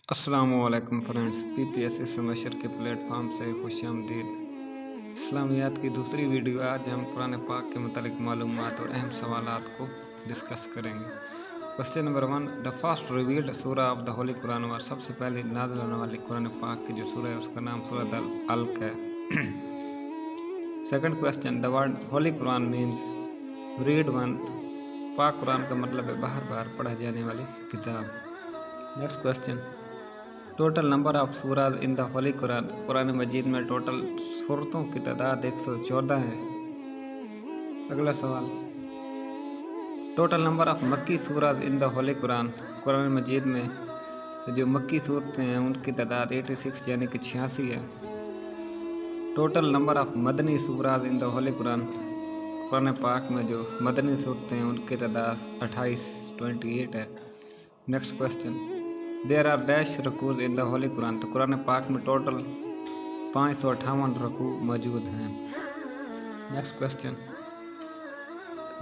अस्सलाम वालेकुम friends, PPSC semester के प्लेटफॉर्म से खुश आमदीद। इस्लामियात की दूसरी वीडियो। आज हम कुरान पाक के मुतालिक मालूमात और अहम सवालात को डिस्कस करेंगे। Question number 1, the first revealed सूरा ऑफ द होली कुरान, और सबसे पहले नाज़िल होने वाली कुरान पाक की जो सूरा है उसका नाम सूरत अल-अलक है। Second question, the word Holi Quran means read one, पाक कुरान का मतलब है बार बार पढ़ा जाने वाली किताब। Next question, total number of surahs in the holy Quran, Quran Majeed में टोटल सूरतों की तादाद 114 है। अगला सवाल, टोटल नंबर ऑफ मक्की Suraaj in the holy Quran, Quran Majeed में जो मक्की सूरतें हैं उनकी तादाद 86 यानी कि 86 है। टोटल नंबर ऑफ मदनी सूराज in the holy Quran, Quran पाक में जो मदनी सूरतें हैं उनकी तादाद 28 है। Next question, there are dash rukus in the holy Quran, तो कुरान पाक में टोटल 558 रकू मौजूद हैं। Next question,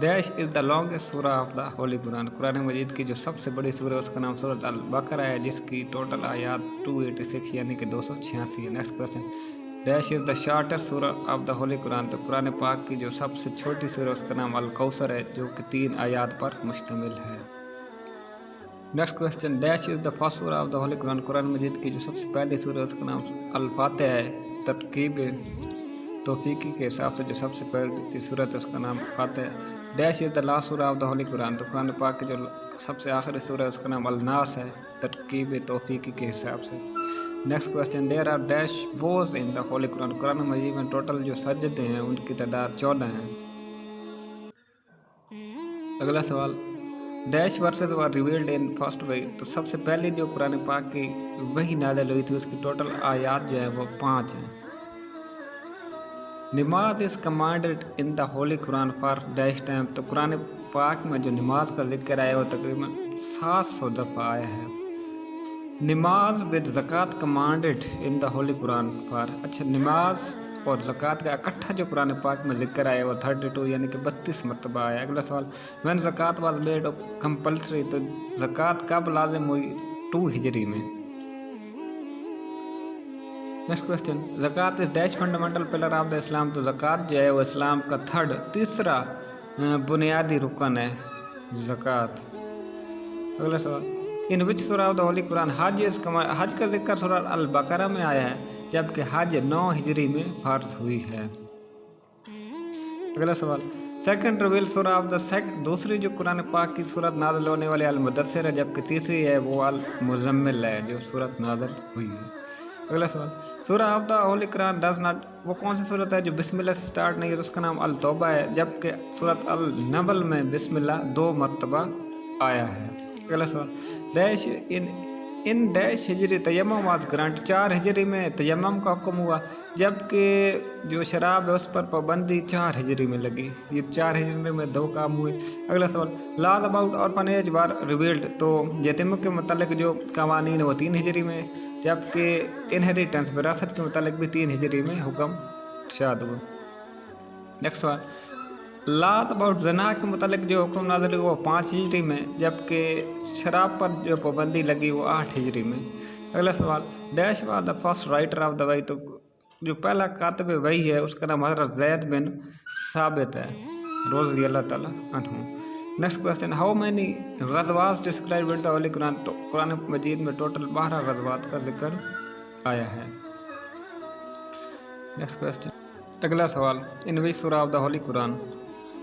dash is the longest surah of the holy Quran, Quran Majeed की जो सबसे बड़ी सूरा है उसका नाम सूरत अल-बकरा है, जिसकी टोटल आयात 286 यानी कि 286 है। Next question, dash is the shortest सूरा ऑफ द होली कुरान, तो कुरान पाक की जो सबसे छोटी सूरा उसका नाम अल-कौसर है, जो कि 3 आयात पर मुश्तमिल है। Next question, dash is the first सूरा of the holy Quran, Quran Majeed की जो सबसे पहली सूरा है उसका नाम अल-फातिहा है। तरकीब तौफीकी के हिसाब से जो सबसे पहली सूरत है उसका नाम फातिहा है। डैश इज़ द लास्ट सूरा ऑफ द होली कुरान, तो कुरान पाक की जो सबसे आखिरी सूरा है उसका नाम अल-नास है, तरकीब तौफीकी के हिसाब से। Next question, there are dash बोज in the holy Quran, Quran Majeed में टोटल जो सजदे हैं उनकी तादाद 14 हैं। अगला सवाल, dash versus were revealed in first वही, तो सबसे पहले जो कुरान पाक की वही नाज़िल हुई थी उसकी टोटल आयात जो है वो 5 हैं। नमाज is commanded in the holy Quran for dash time, तो कुरान पाक में जो नमाज का जिक्र आया वो तकरीबन 700 दफ़ा आया है। Namaz with zakat commanded in the holy Quran for, अच्छा नमाज और ज़कात का इकट्ठा जो कुरान पाक में जिक्र आया वो 32 यानी कि 32 मरतबा आया। अगला सवाल, व्हेन ज़कात वाज मेड कंपल्सरी, तो ज़कात कब लाजिम हुई? 2 हिजरी में। Next question, zakat is dash fundamental pillar of the Islam, तो ज़कात जो है वो इस्लाम का तीसरा बुनियादी रुकन है ज़कात। अगला सवाल, इन विच सूरा ऑफ द होली कुरान हज का जिक्र सूरा अल-बकरा में आया है, जबकि हज 9 हिजरी में फर्ज हुई है। अगला सवाल, सेकंड रिवील सूरा ऑफ द दूसरी जो कुरान पाक की सूरत नाज़िल होने वाली अल-मुदस्सिर है, जबकि तीसरी है वो अल-मुज़म्मिल है जो सूरत नाज़िल हुई है। अगला सवाल, सूरा of the holy Quran does not, वो कौन सी सूरत है जो बिस्मिल्लाह से स्टार्ट नहीं है, उसका नाम अल-तौबा है, जबकि सूरत अल-नबल में बिस्मिल्लाह 2 मरतबा आया है। अगला सवाल, dash in dash Hijri tayammum was granted, 4 हिजरी में तयम्मुम का हुक्म हुआ, जबकि जो शराब है उस पर पाबंदी 4 हिजरी में लगी। ये 4 हिजरी में 2 काम हुए। अगला सवाल, laws about orphanage were revealed, तो यतीमों के मतलब जो कवानीन वो 3 हिजरी में, जबकि इनहेरिटेंस विरासत के मतलब भी 3 हिजरी में हुक्म शाद हुआ। नेक्स्ट सवाल, लात अबाउट जना के मुतालिक जो हुक्म नाज़िल हुआ वो 5 हिजरी में, जबकि शराब पर जो पाबंदी लगी वो 8 हिजरी में। अगला सवाल, dash was the first writer of the वही, तो जो पहला कातिब वही है उसका नाम हज़रत ज़ैद बिन साबित है रज़ी अल्लाह ताला अन्हु। Next question, how many ghazwat described in the holy Quran, तो कुरान मजीद में टोटल 12 ग़ज़वात का जिक्र आया है। नेक्स्ट क्वेश्चन, अगला सवाल, इन विच सूरा ऑफ द होली कुरान,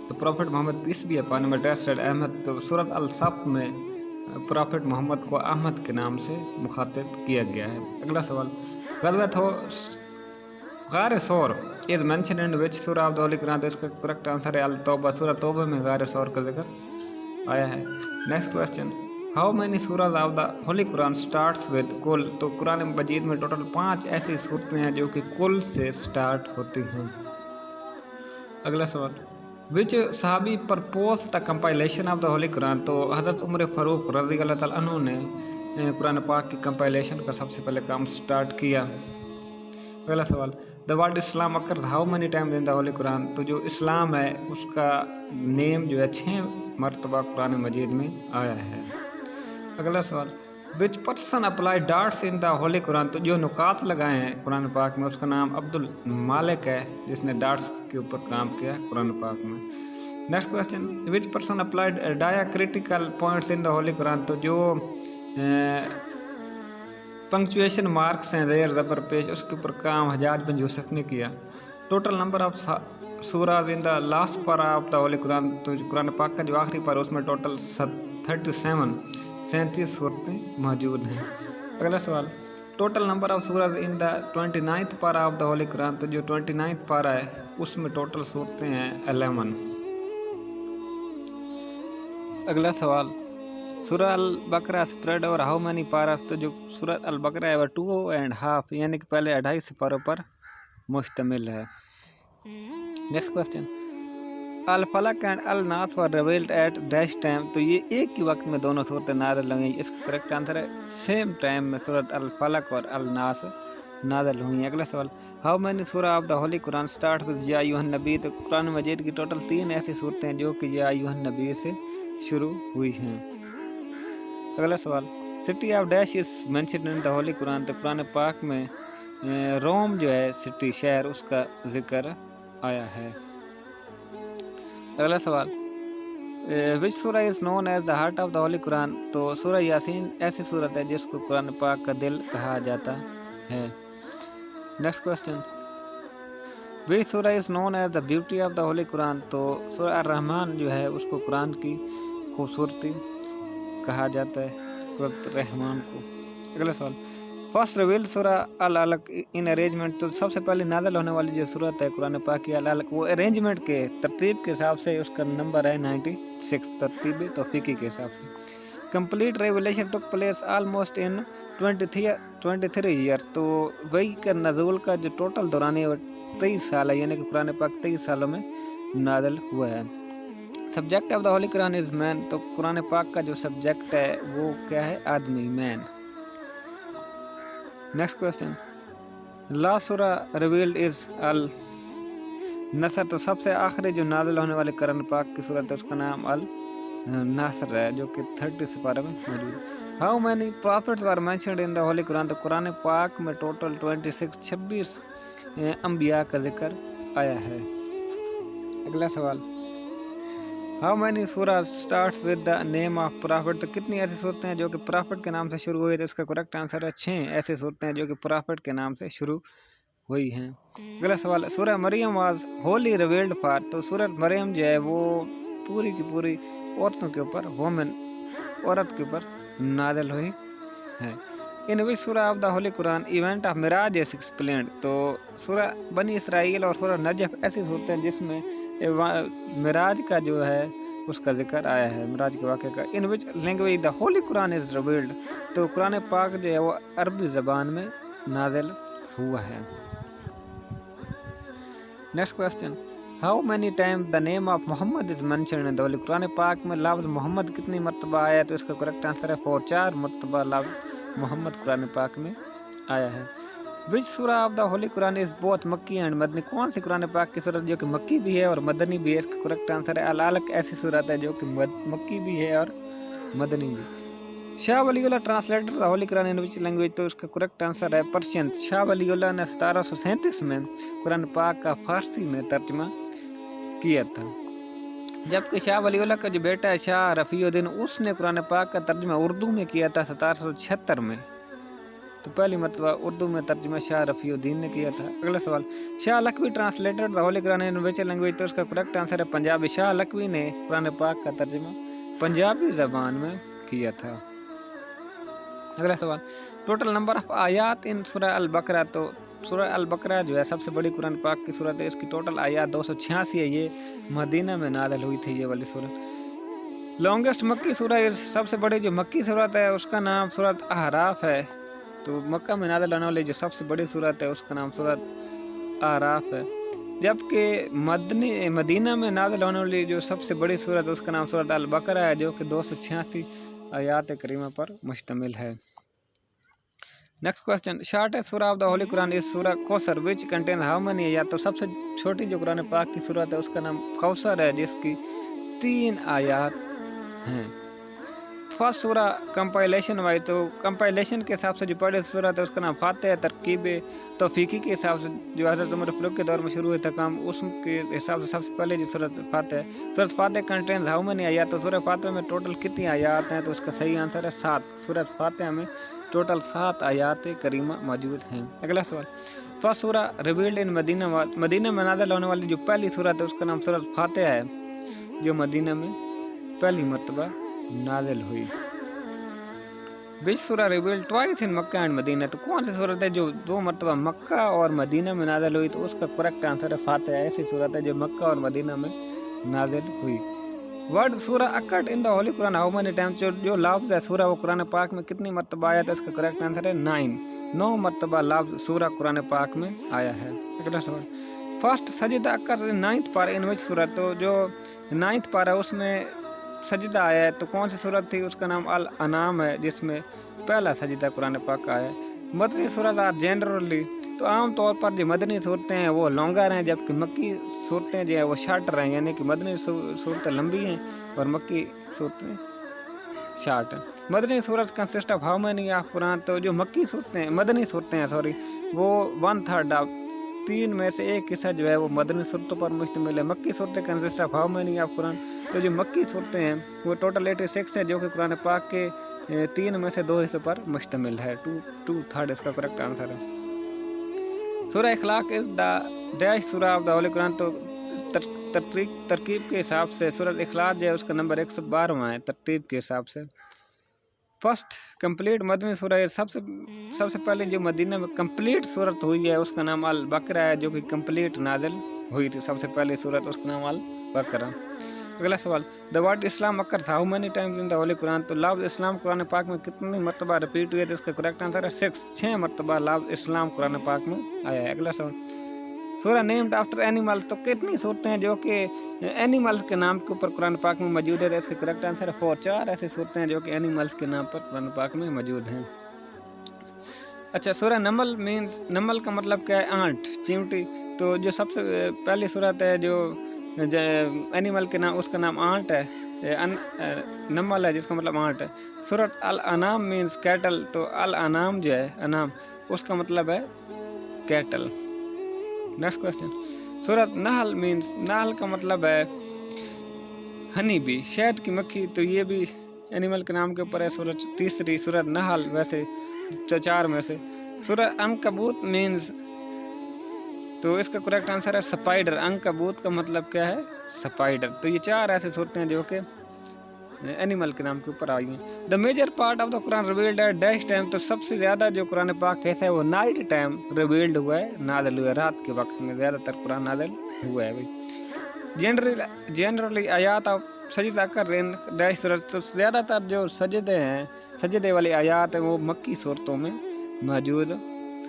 तो प्रॉफिट मोहम्मद पीस भी अपॉन हिम एड्रेस्ड अहमद, तो सूरत अल-सफ में प्रॉफिट मोहम्मद को अहमद के नाम से मुखातिब किया गया है। अगला सवाल, ग़ज़वत गार सौर इज़ मेंशन इन विच सूरा ऑफ द होली कुरान, तो इसका करेक्ट आंसर है अल-तौबा, सूरत तौबा में गार सौर का जिक्र आया है। Next question, how many Suraaj of the holy Quran starts with कुल, तो कुरान मजीद में टोटल 5 ऐसी सूरतें हैं जो कि कुल से स्टार्ट होती हैं। अगला सवाल, विच सहाबी propose the compilation of the holy Quran, तो हज़रत उमर फ़ारूक रज़ी अल्लाह ताला अन्हु ने कुरान पाक की कंपाइलेशन का सबसे पहले काम स्टार्ट किया। अगला सवाल, the word Islam occurs how many times in the holy Quran, तो जो इस्लाम है उसका नेम जो है 6 मरतबा कुरान मजीद में आया है। अगला सवाल, which person apply darts in the holy Quran, तो जो नुकात लगाए हैं कुरान पाक में उसका नाम अब्दुल मालिक है, जिसने डार्ट्स के ऊपर काम किया कुरान पाक में। Next question, which person applied diacritical points in the holy Quran, तो जो पंक्चुएशन मार्क्स हैं ज़ेर ज़बर पेश उसके ऊपर काम हजाज बिन यूसुफ ने किया। Total number of surahs in the last पारा ऑफ द होली कुरान, तो कुरान पाक का जो आखिरी पारा उसमें टोटल 37 सूरतें मौजूद हैं। अगला सवाल, total number of surahs in the 29th पारा ऑफ द होली कुरान, तो जो 29th पारा है उसमें टोटल सूरतें हैं 11। अगला सवाल, सूरह अल बकरा स्प्रेड और हाउ मैनी पारास, तो जो सूरह अल बकरा है वह 2.5 यानी कि पहले 2.5 पारों पर मुश्तमिल है। नेक्स्ट क्वेश्चन, अल फलक एंड अल नास वर रिवील्ड एट डैश टाइम, तो ये एक ही वक्त में दोनों सूरतें नाज़िल हुई। इसका करेक्ट आंसर है सेम टाइम में सूरत अल फलक और अल नास नाज़िल हुई। अगला सवाल, हाउ मैनी सूरह of the holy Quran start with या अय्युहन नबी, तो कुरान मजीद की टोटल 3 ऐसी सूरतें हैं जो कि या अय्युहन नबी से शुरू हुई हैं। अगला सवाल, city of dash is mentioned in the holy Quran, तो कुरान पाक में रोम जो है सिटी शहर उसका जिक्र आया है। अगला सवाल, which surah is known as the heart of the holy Quran, तो सूरह यासीन ऐसी सूरत है जिसको कुरान पाक का दिल कहा जाता है। Next question, which surah is known as the beauty of the holy Quran, तो सूरह अर्रहमान जो है उसको कुरान की खूबसूरती कहा जाता है, सूरत रहमान को। अगला सवाल, फर्स्ट रिवील्ड सूरह अल अलक इन अरेंजमेंट, तो सबसे पहले नाज़िल होने वाली जो सूरत है कुरान पाक की अल अलक, वो अरेंजमेंट के तरतीब के हिसाब से उसका नंबर है 96 तरतीब तौफीकी के हिसाब से। Complete revelation took place almost in 23 year, तो वही का नज़ूल का जो टोटल दौरान है वो 23 साल है, यानी कि कुरान पाक 23 सालों में नाज़िल हुआ है। Subject of the holy Quran is man, तो कुरान पाक का जो सब्जेक्ट है वो क्या है, आदमी, मैन। नेक्स्ट क्वेश्चन, लास्ट सूरह रिवील्ड इज अल नसर, तो सबसे आखिरी जो नाज़िल होने वाले कुरान पाक की सूरत है उसका नाम अल नासर है, जो कि 30 पारा में मौजूद है। How many profits were mentioned in the holy Quran, तो कुरान पाक में टोटल 26 अंबिया का जिक्र आया है। अगला सवाल, हाउ मैनी सूरह starts with the name of profit, तो कितनी ऐसी सूरतें हैं जो कि प्रॉफिट के नाम से शुरू हुई, तो इसका करेक्ट आंसर है 6 ऐसी सूरतें हैं जो कि प्रॉफिट के नाम से शुरू हुई हैं। अगला सवाल, surah Maryam was holy revealed for, तो सूरह मरियम जो है वो पूरी की पूरी औरतों के ऊपर, वोमेन औरत के ऊपर नाज़िल हुई है। इन विच सूरह of the holy Quran event of Miraj is explained, तो सूरह बनी इसराइल और सूरह नजफ ऐसी सूरतें हैं जिसमें मिराज का जो है उसका जिक्र आया है, मिराज के वाक़े का। In which language the holy Quran is revealed, तो कुरान पाक जो है वो अरबी ज़बान में नाज़िल हुआ है। Next question, how many time the name of Mohammad is mentioned in the holy Quran पाक में लफ्ज़ मोहम्मद कितनी मरतबा आया, तो इसका करेक्ट आंसर है 4 मरतबा लफ्ज़ मोहम्मद कुरान पाक में आया है। विच सूरह of the holy Quran is both मक्की एंड मदनी, कौन सी कुरान पाक की सूरत जो कि मक्की भी है और मदनी भी है, इसका करेक्ट आंसर है अल अलक ऐसी सूरत है जो कि मक्की भी है और मदनी भी। Shah Waliullah translated the holy Quran in which language, तो इसका करेक्ट आंसर है पर्शियन। शाह वलीउल्लाह ने 1737 में कुरान पाक का फारसी में तर्जमा किया था, जबकि शाह वलीउल्लाह का जो बेटा है शाह रफ़ीउद्दीन उसने कुरान पाक का तर्जमा उर्दू में किया था 1776 में, तो पहली मरतबा उर्दू में तर्जमा शाह रफ़ीउद्दीन ने किया था। अगला सवाल, Shah Lakvi translated the holy Quran in which language, तो उसका करेक्ट आंसर है पंजाबी। शाह लकवी ने कुरान पाक का तर्जमा पंजाबी ज़बान में किया था। अगला सवाल, टोटल नंबर ऑफ आयात इन सूरह अल बकरा, तो सूरह अल बकरा जो है सबसे बड़ी कुरान पाक की सूरत है, इसकी टोटल आयात 286 है, ये मदीना में नाज़िल हुई थी ये वाली सूरत। लॉन्गेस्ट मक्की सूरह, सबसे बड़ी जो मक्की सूरत है उसका नाम सूरत अहराफ है, तो मक्का में नाज़िल होने वाली जो सबसे बड़ी सूरत है उसका नाम सूरत अहराफ है, जबकि मदीना में नाज़िल होने वाली जो सबसे बड़ी सूरत है उसका नाम सूरत अल बकरा है, जो कि 286 आयात करीमा पर मुश्तमिल है। Next question, shortest surah of the holy Quran is surah Kausar which contain how many ayat, तो सबसे छोटी जो कुरान पाक की सूरत है उसका नाम कौसर है जिसकी 3 आयात हैं। फर्स्ट सूरा कंपाइलेशन वाइज, तो कंपाइलेशन के हिसाब से जो पढ़े सूरत है उसका नाम फातिहा। तरकीब तौफीकी के हिसाब से जो हज़रत उमर फारूक के दौर में शुरू हुआ था काम, उसके हिसाब से सबसे पहले जो सूरत फातिहा है। सूरत फातिहा कंटेन्स हाउ मेनी आयात, तो सूरत फातिहा में टोटल कितनी आयात हैं, तो उसका सही आंसर है 7। सूरत फातिहा में टोटल 7 आयात करीमा मौजूद हैं। अगला सवाल, फर्स्ट सूरा रिवील्ड इन मदीना, मदीना में नाज़िल होने वाली जो पहली सूरत है उसका नाम सूरत फातिहा है, जो मदीना में पहली मरतबा नाज़िल हुई। Which surah revealed twice in Mecca and Medina, तो कौन सी सूरत है जो 2 मरतबा मक्का और मदीना में नाज़िल हुई, तो उसका करेक्ट आंसर है फातिहा। ऐसी सूरत है जो मक्का और मदीना में नाज़िल हुई। वर्ड सूरा occurred in the holy Quran how many times, जो लफ्ज़ है सूरा वो कुरान पाक में कितनी मरतबा आया था, इसका करेक्ट आंसर है 9 मरतबा लफ्ज़ सूरा कुरान पाक में आया है। अगला सवाल, फर्स्ट सजदा अकर 9th पारा इन विच सूरा, तो जो 9th पारा उसमें सजदा आया है, तो कौन सी सूरत थी, उसका नाम अल अनाम है, जिसमें पहला सजदा कुरान पाक आया है। मदनी सूरत आर जनरली, तो आम तौर पर जो मदनी सूरतें हैं वो लॉन्गर हैं, जबकि मक्की सूरतें जो है वो शार्टर हैं, यानी कि मदनी सूरतें लंबी हैं और मक्की सूरतें शार्ट हैं। Madni surat consist of how many of Quran, तो जो मक्की सूरतें मदनी सूरतें हैं सॉरी, वो 1/3 ऑफ 3 में से 1 हिस्सा जो है वो मदनी सूरतों पर मुश्तमिल है। मक्की सूरतें consist of how many of Quran, तो जो मक्की सूरतें हैं वो टोटल 86 है, जो कि कुरान पाक के 3 में से 2 हिस्सों पर मुश्तमिल है। 2/3 इसका करेक्ट आंसर है। सूरह इखलाक इज द डैश सूरह ऑफ द होली कुरान, तो तरकीब के हिसाब से सूरह इखलाक जो है उसका नंबर 112वां है तरतीब के हिसाब से। फर्स्ट कंप्लीट मदनी सूरह है, सबसे पहले जो मदीना में कंप्लीट सूरत हुई है उसका नाम अल बकरा है, जो कि कंप्लीट नाज़िल हुई थी सबसे पहले सूरत, उसका नाम अल बकरा। अगला सवाल, the word Islam occur how many times in the holy Quran, तो लफ्ज़ इस्लाम कुरान पाक में कितनी मरतबा रिपीट हुई है, तो इसका करेक्ट आंसर है 6 मरतबा लफ्ज़ इस्लाम कुरान पाक में आया है। अगला सवाल, सूरा नेम्ड आफ्टर एनिमल, तो कितनी सूरतें हैं जो कि एनिमल्स के नाम के ऊपर कुरान पाक में मौजूद है, तो इसका करेक्ट आंसर है 4 ऐसी सूरतें हैं जो कि एनिमल्स के नाम पर कुरान पाक में मौजूद हैं। अच्छा, सूरा नमल मीन्स, नमल का मतलब क्या है, आंट, चिमटी, तो जो सबसे पहली सूरत है जो एनिमल के नाम उसका नाम आंट है, नमल है जिसका मतलब आंट है। सूरत अल अनाम मीन्स कैटल, तो अल अनाम जो है अनाम उसका मतलब है कैटल। नेक्स्ट क्वेश्चन, सूरत नहल मीन्स, नहल का मतलब है हनी बी, शहद की मक्खी, तो ये भी एनिमल के नाम के ऊपर है। सूरत तीसरी सूरत नहल, वैसे 4 में से। सूरत अनकबूत मीन्स, तो इसका करेक्ट आंसर है स्पाइडर। अनकबूत का मतलब क्या है, स्पाइडर। तो ये 4 ऐसे सूरतें हैं जो कि एनिमल के नाम के ऊपर आई हैं। The major part of the Quran revealed at dash time, तो सबसे ज़्यादा जो कुरान पाक कैसा है वो नाइट टाइम रिवील्ड हुआ है, नाज़िल हुआ है, रात के वक्त में ज़्यादातर कुरान नाज़िल हुआ है भाई। जनरली आयात ऑफ सजदा कर डैश सूरत, तो ज़्यादातर जो सजदे हैं, सजदे वाली आयात हैं वो मक्की सूरतों में मौजूद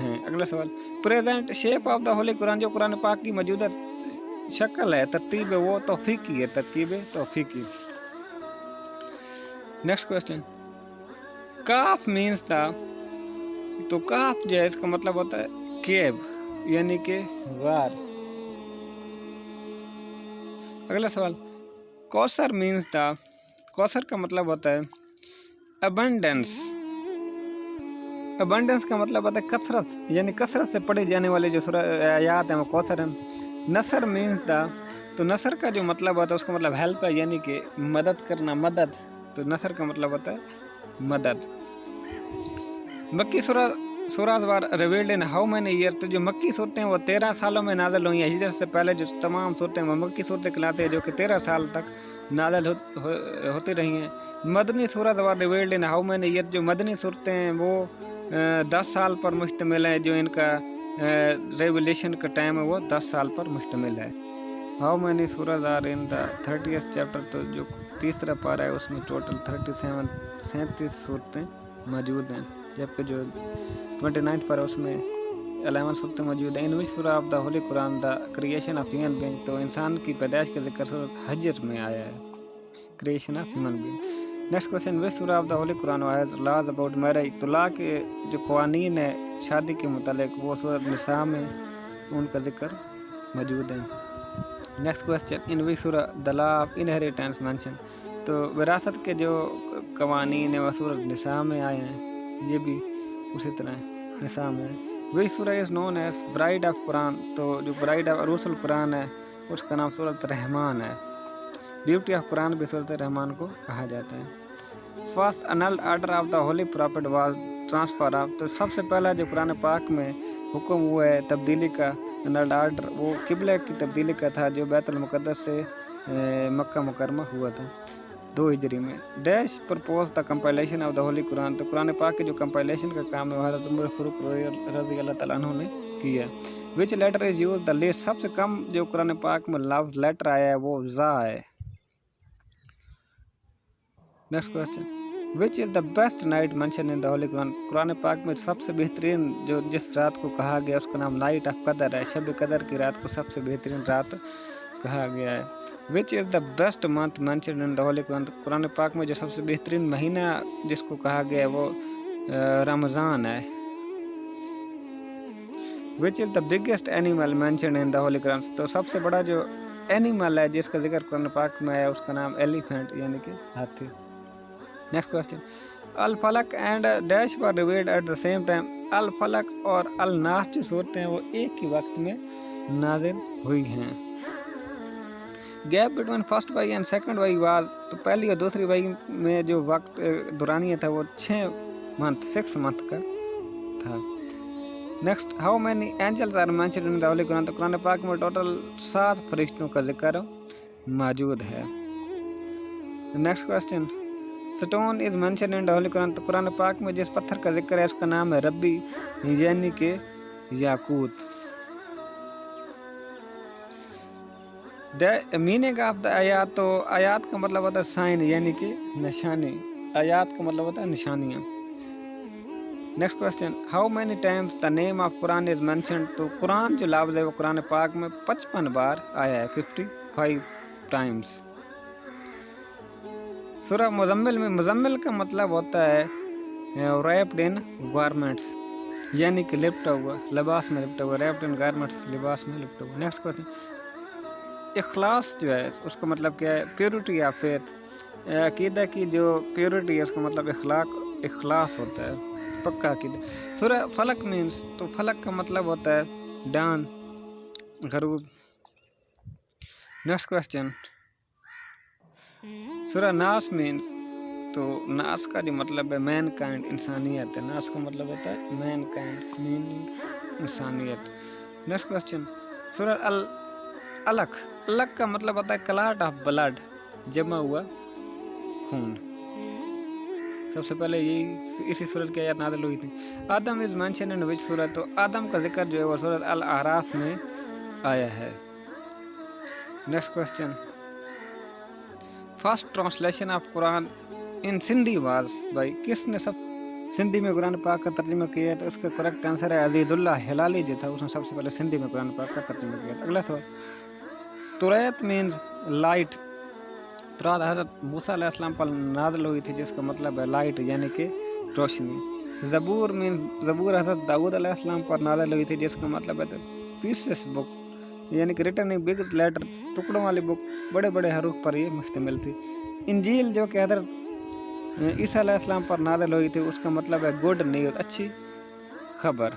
हैं। अगला सवाल, present shape of the holy Quran, जो कुरान पाक की मौजूदा शक्ल है, तरतीब है, वो तौफीकी है, तरतीब तौफीकी। Next question, Kaf means the, तो काफ जो है इसका मतलब होता है केव, यानी कि गार। अगला सवाल, कौसर मीन्स द, कौसर का मतलब होता है अबंडेंस। अबंडेंस का मतलब होता है कसरत, यानी कसरत से पढ़े जाने वाले जो आयात हैं वो कौसर हैं। नसर मीन्स द, तो नसर का जो मतलब होता है उसका मतलब हेल्प है, यानी कि मदद करना, मदद, तो नसर का मतलब होता है मदद। Makki surat were revealed in how many year, तो जो मक्की सूरतें हैं वो 13 सालों में नाज़िल हुई हैं। हिजरत से पहले जो तमाम सूरतें वो मक्की सूरतें कहलाते हैं, जो कि 13 साल तक नाज़िल होती रही हैं। Madni surat were revealed in how many year, जो मदनी सूरतें हैं वो 10 साल पर मुश्तमिल है, जो इनका रेवलेशन का टाइम है वो 10 साल पर मुश्तमिल है। How many surahs are in the 30th chapter, तो जो तीसरा पारा है उसमें टोटल 37 सूरतें मौजूद हैं, जबकि जो 29th पारा उसमें 11 सूरतें मौजूद हैं। इन विच सूरह of the holy Quran the creation of human being, तो इंसान की पैदाइश का जिक्र सूरत हजर में आया है, creation of human being. Next question, which सूरह of the holy Quran has laws about marriage, तो ला के जो कवानीन है शादी के मुतालिक वो सूरत निसा में उनका जिक्र मौजूद है। नेक्स्ट क्वेश्चन, इन विच सूरह the law of inheritance mention, تو وراثت کے جو قوانین و سورۃ نساء میں آئے ہیں یہ بھی اسی طرح نساء میں وہی سورہ از نون ایز برائڈ آف قرآن. تو جو برائڈ آف عروس القرآن ہے اس کا نام سورۃ رحمان ہے. بیوٹی آف قرآن بھی سورۃ رحمان کو کہا جاتا ہے. First انلڈ order of the Holi profit was transfer of. تو سب سے پہلا جو قرآن پاک میں حکم ہوا ہے تبدیلی کا انلڈ آرڈر وہ قبلہ کی تبدیلی کا تھا جو بیت المقدس سے مکہ مکرمہ ہوا تھا 2 ہجری میں. Dash purpose the compilation of the holy Quran. تو قرآن پاک کے جو کمپائلیشن کا کام ہے وہ حضرت عمر فاروق رضی اللہ تعالیٰ عنہ نے کیا. Which letter is used the least. سب سے کم جو قرآن پاک میں لفظ لیٹر آیا ہے وہ زا ہے. Next question which is the best night mentioned in the holy Quran. Quran Pak میں سب سے بہترین جو جس رات کو کہا گیا اس کا نام نائٹ آف قدر ہے. شب قدر کی رات کو سب سے بہترین رات کہا گیا ہے. Which is the best month mentioned in the holy Quran. Quran Pak میں جو سب سے بہترین مہینہ جس کو کہا گیا ہے وہ رمضان ہے. Which is the biggest animal mentioned in the holy Quran. تو سب سے بڑا جو اینیمل ہے جس کا ذکر قرآن پاک میں ہے اس کا نام ایلیفینٹ یعنی کہ ہاتھی. Next question Al-Falaq and dash were revealed at the same time. Al-Falaq اور الناس جو صورتیں ہیں وہ ایک ہی وقت میں نازل ہوئی ہیں. گیپ بٹوین فرسٹ وحی اینڈ سیکنڈ وحی واز. تو پہلی اور دوسری وحی میں جو وقت دورانیہ تھا وہ 6 منتھ کا تھا. Next how many angels are mentioned in the holy Quran. تو قرآن پاک میں ٹوٹل 7 فرشتوں کا ذکر موجود ہے. Next question stone is mentioned in the holy Quran. تو قرآن پاک میں جس پتھر کا ذکر ہے اس کا نام ہے ربی یعنی کہ یاقوت. میننگ آف دا آیات. تو آیات کا مطلب ہوتا ہے سائن یعنی کہ نشانی. آیات کا مطلب ہوتا ہے نشانیاں. Next question how many times the name of Quran is mentioned. تو قرآن جو لفظ ہے وہ قرآن پاک میں 55 بار آیا ہے 55 ٹائمز. سورہ مزمل میں مزمل کا مطلب ہوتا ہے ریپڈ ان گارمنٹس یعنی کہ لپٹا ہوا لباس میں لپٹا ہوا. ریپڈ ان گارمنٹس لباس میں لپٹا ہوا. نیکسٹ کوسچن اخلاص جو ہے اس کا مطلب کیا ہے پیورٹی آف فیتھ. عقیدہ کی جو پیورٹی ہے اس کا مطلب اخلاص ہوتا ہے پکا عقیدہ. سورہ فلق مینس. تو فلق کا مطلب ہوتا ہے ڈان غروب. نیکسٹ کوسچن سورہ ناس مینس. تو ناس کا جو مطلب ہے مین کائنڈ انسانیت ہے. ناس کا مطلب ہوتا ہے مین کائنڈ میننگ انسانیت. نیکسٹ کوسچن سورہ الق. الق کا مطلب ہوتا ہے کلاٹ آف بلڈ جمع ہوا خون. سب سے پہلے یہی اسی سورت کی آیات نازل ہوئی تھی. آدم از مینشن ان وچ سورت. تو آدم کا ذکر جو ہے وہ سورت الاعراف میں آیا ہے. Next question first translation of Quran in Sindhi was by. کس نے سب سندھی میں قرآن پاک کا ترجمہ کیا ہے؟ تو اس کا کریکٹ آنسر ہے عزیز اللہ ہلالی جو تھا اس نے سب سے پہلے سندھی میں قرآن پاک کا ترجمہ کیا تھا. اگلا سوال توریت مینز لائٹ. تورات حضرت موسیٰ علیہ السلام پر نازل ہوئی تھی جس کا مطلب ہے لائٹ یعنی کہ روشنی. زبور زبور حضرت داؤد علیہ السلام پر نازل ہوئی تھی جس کا مطلب ہے پیسس بک یعنی کہ ریٹن ان بگ لیٹر ٹکڑوں والی بک بڑے بڑے حروف پر یہ مشتمل تھی. انجیل جو کہ حضرت عیسیٰ علیہ السلام پر نازل ہوئی تھی اس کا مطلب ہے گڈ نیوز اچھی خبر.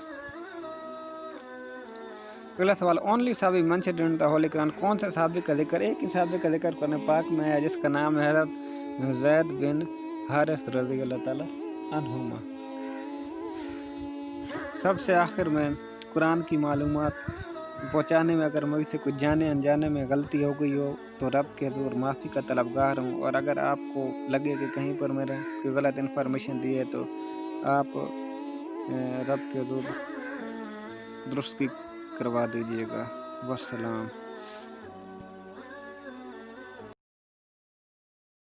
اگلا سوال اونلی صحابی مینشنڈ ان دا ہولی قرآن. کون سے صحابی کا ذکر ایک ہی صحابی کا ذکر قرآن پاک میں ہے جس کا نام ہے حضرت زید بن حارث رضی اللہ تعالی عنہما. سب سے آخر میں قرآن کی معلومات پہنچانے میں اگر مجھ سے کچھ جانے انجانے میں غلطی ہو گئی ہو تو رب کے حضور معافی کا طلبگار ہوں. اور اگر آپ کو لگے کہ کہیں پر میرے کوئی غلط انفارمیشن دی ہے تو آپ رب کے حضور درست کروا دیجیے گا. والسلام.